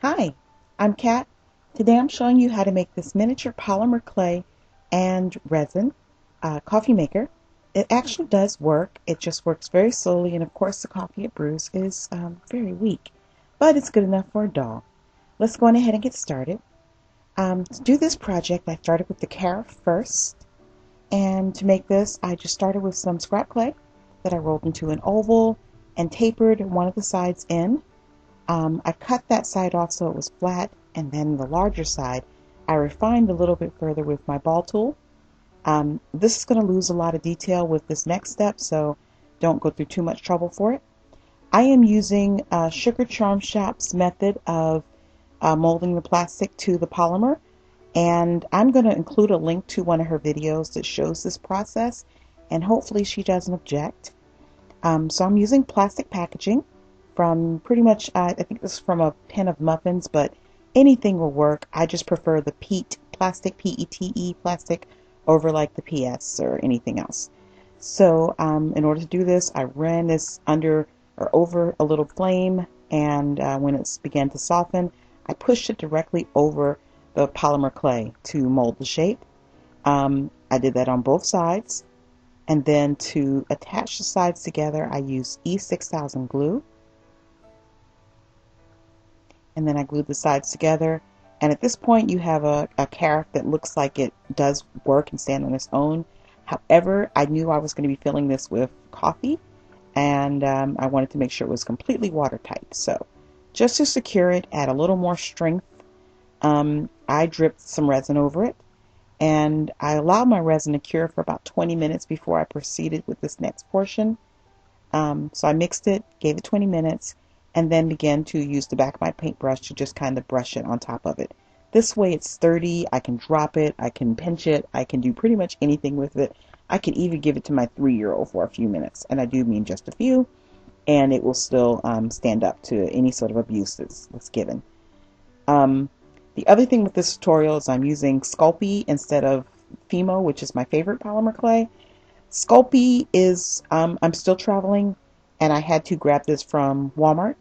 Hi, I'm Kat. Today I'm showing you how to make this miniature polymer clay and resin coffee maker. It actually does work. It just works very slowly, and of course the coffee it brews is very weak, but it's good enough for a doll. Let's go on ahead and get started. To do this project, I started with the carafe first, and to make this, I just started with some scrap clay that I rolled into an oval and tapered one of the sides in. I cut that side off so it was flat, and then the larger side I refined a little bit further with my ball tool. This is going to lose a lot of detail with this next step, so don't go through too much trouble for it. I am using Sugar Charm Shop's method of molding the plastic to the polymer, and I'm going to include a link to one of her videos that shows this process, and hopefully she doesn't object. So I'm using plastic packaging from pretty much, I think this is from a tin of muffins, but anything will work. I just prefer the PET plastic, PETE plastic, over like the PS or anything else. So in order to do this, I ran this under or over a little flame, and when it's began to soften, I pushed it directly over the polymer clay to mold the shape. I did that on both sides. And then to attach the sides together, I use E6000 glue. And then I glued the sides together. And at this point, you have a carafe that looks like it does work and stand on its own. However, I knew I was going to be filling this with coffee, and I wanted to make sure it was completely watertight. So just to secure it, add a little more strength, I dripped some resin over it. And I allowed my resin to cure for about 20 minutes before I proceeded with this next portion. So I mixed it, gave it 20 minutes, and then began to use the back of my paintbrush to just kind of brush it on top of it. This way it's sturdy, I can drop it, I can pinch it, I can do pretty much anything with it. I could even give it to my 3-year-old for a few minutes, and I do mean just a few, and it will still stand up to any sort of abuse that's given. The other thing with this tutorial is I'm using Sculpey instead of Fimo, which is my favorite polymer clay. Sculpey is, I'm still traveling, and I had to grab this from Walmart.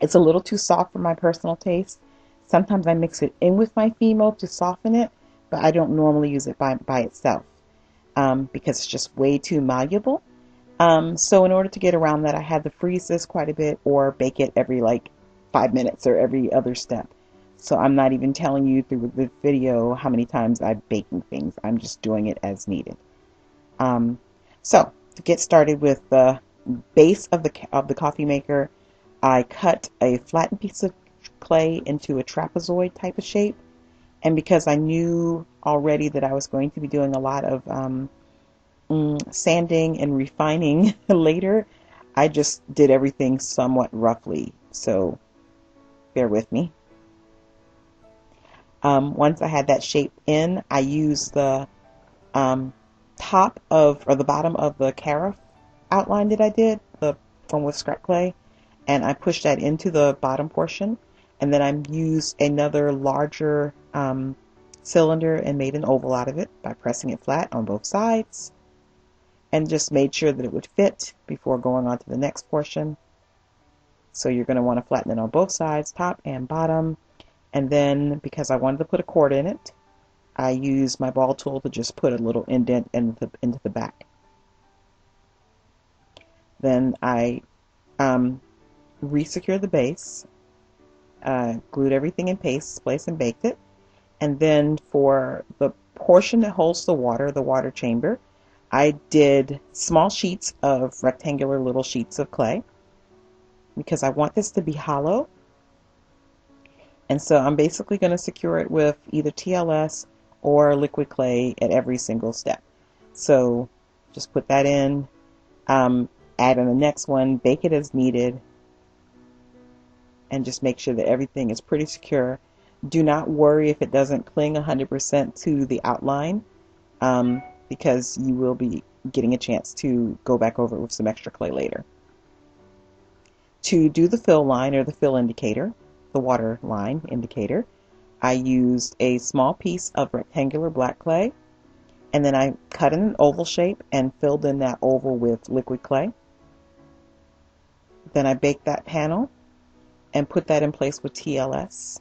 It's a little too soft for my personal taste. Sometimes I mix it in with my Fimo to soften it, but I don't normally use it by itself because it's just way too malleable. So in order to get around that, I had to freeze this quite a bit or bake it every like 5 minutes or every other step. So I'm not even telling you through the video how many times I'm baking things. I'm just doing it as needed. So to get started with the base of the coffee maker, I cut a flattened piece of clay into a trapezoid type of shape. And because I knew already that I was going to be doing a lot of sanding and refining later, I just did everything somewhat roughly. So bear with me. Once I had that shape in, I used the top of, or the bottom of the carafe outline that I did, the one with scrap clay, and I pushed that into the bottom portion, and then I used another larger cylinder and made an oval out of it by pressing it flat on both sides, and just made sure that it would fit before going on to the next portion. So you're going to want to flatten it on both sides, top and bottom. And then, because I wanted to put a cord in it, I used my ball tool to just put a little indent into the back. Then I re-secured the base, glued everything in place and baked it. And then for the portion that holds the water chamber, I did small sheets of rectangular little sheets of clay because I want this to be hollow. And so I'm basically going to secure it with either TLS or liquid clay at every single step. So just put that in, add in the next one, bake it as needed, and just make sure that everything is pretty secure. Do not worry if it doesn't cling 100% to the outline, because you will be getting a chance to go back over it with some extra clay later. To do the fill line or the fill indicator, the water line indicator, I used a small piece of rectangular black clay, and then I cut in an oval shape and filled in that oval with liquid clay. Then I baked that panel, and put that in place with TLS.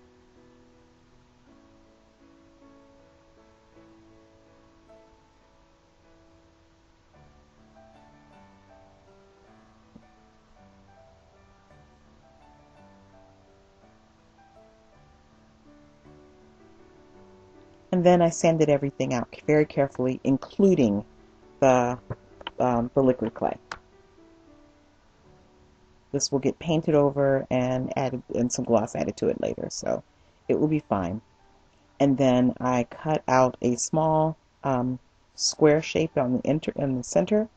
And then I sanded everything out very carefully, including the liquid clay. This will get painted over and added, and some gloss added to it later, so it will be fine. And then I cut out a small square shape on in the center,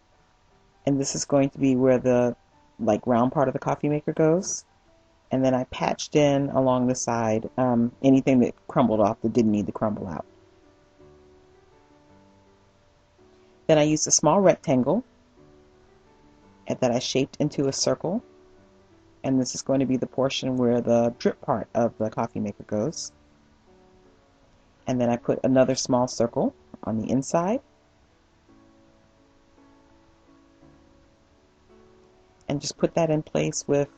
and this is going to be where the round part of the coffee maker goes. And then I patched in along the side anything that crumbled off that didn't need to crumble out. Then I used a small rectangle that I shaped into a circle, and this is going to be the portion where the drip part of the coffee maker goes. And then I put another small circle on the inside, and just put that in place with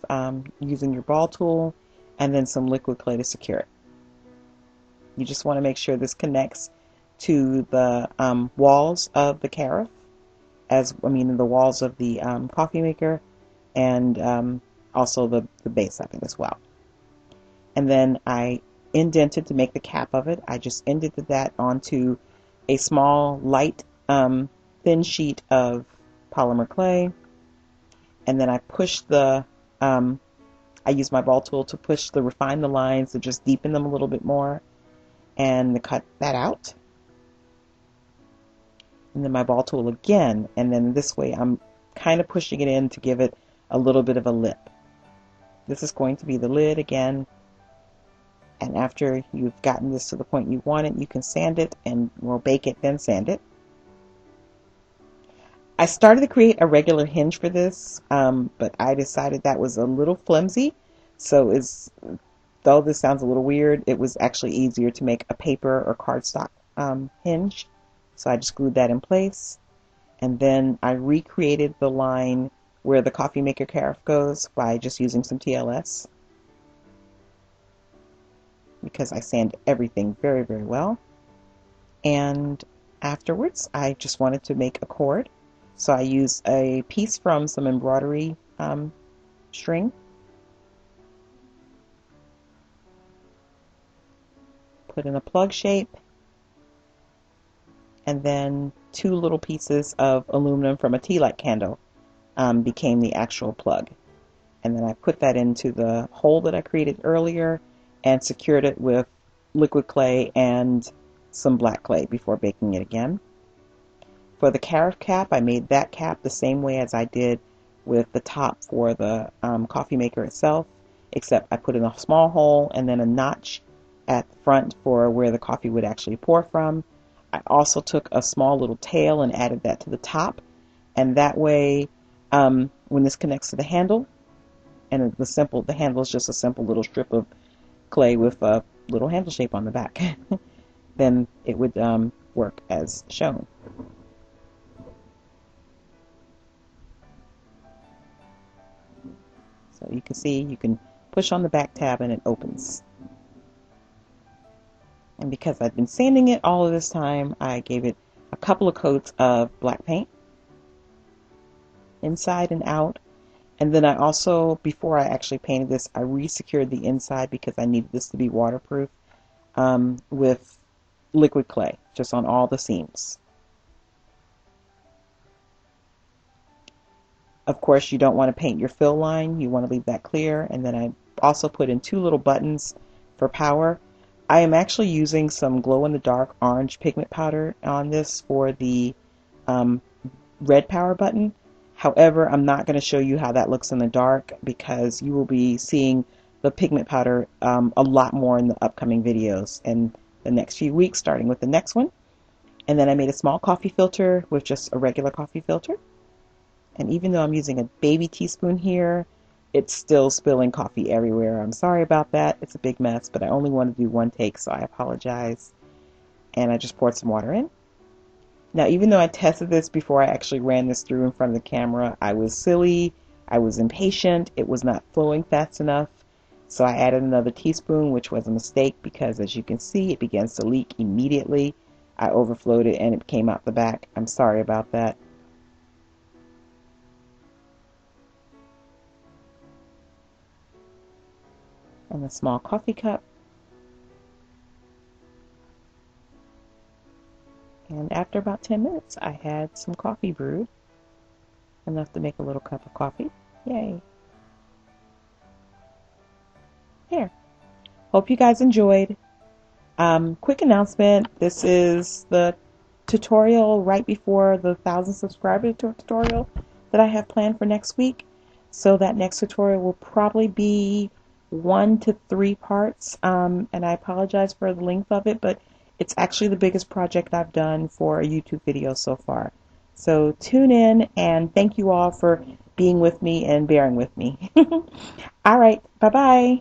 using your ball tool and then some liquid clay to secure it. You just want to make sure this connects to the walls of the carafe, the walls of the coffee maker, and also the base of it as well. And then I indented to make the cap of it. I just indented that onto a small, light, thin sheet of polymer clay. And then I pushed I used my ball tool to refine the lines, to just deepen them a little bit more, and to cut that out. And then my ball tool again, and then this way I'm kind of pushing it in to give it a little bit of a lip. This is going to be the lid again, and after you've gotten this to the point you want it, you can sand it, and we'll bake it, then sand it. I started to create a regular hinge for this, but I decided that was a little flimsy, so though this sounds a little weird, it was actually easier to make a paper or cardstock hinge. So I just glued that in place, and then I recreated the line where the coffee maker carafe goes by just using some TLS, because I sand everything very, very well. And afterwards, I just wanted to make a cord. So I used a piece from some embroidery string, put in a plug shape, and then 2 little pieces of aluminum from a tea light candle became the actual plug. And then I put that into the hole that I created earlier and secured it with liquid clay and some black clay before baking it again. For the carafe cap, I made that cap the same way as I did with the top for the coffee maker itself, except I put in a small hole and then a notch at the front for where the coffee would actually pour from. I also took a small little tail and added that to the top, and that way when this connects to the handle, and the handle is just a simple little strip of clay with a little handle shape on the back, then it would work as shown. So you can see, you can push on the back tab and it opens. And because I've been sanding it all of this time, I gave it a couple of coats of black paint, inside and out. And then I also, before I actually painted this, I re-secured the inside because I needed this to be waterproof with liquid clay, just on all the seams. Of course, you don't want to paint your fill line. You want to leave that clear. And then I also put in 2 little buttons for power. I am actually using some glow-in-the-dark orange pigment powder on this for the red power button. However, I'm not going to show you how that looks in the dark because you will be seeing the pigment powder a lot more in the upcoming videos in the next few weeks, starting with the next one. And then I made a small coffee filter with just a regular coffee filter. And even though I'm using a baby teaspoon here, it's still spilling coffee everywhere. I'm sorry about that. It's a big mess, but I only want to do 1 take, so I apologize. And I just poured some water in. Now, even though I tested this before I actually ran this through in front of the camera, I was silly, I was impatient, it was not flowing fast enough. So I added another teaspoon, which was a mistake because as you can see, it begins to leak immediately. I overflowed it and it came out the back. I'm sorry about that. And a small coffee cup. And after about 10 minutes, I had some coffee brewed, enough to make a little cup of coffee. Yay. Here. Hope you guys enjoyed. Quick announcement. This is the tutorial right before the 1,000 subscriber tutorial that I have planned for next week. So that next tutorial will probably be 1 to 3 parts. And I apologize for the length of it, but it's actually the biggest project I've done for a YouTube video so far. So tune in, and thank you all for being with me and bearing with me. All right. Bye-bye.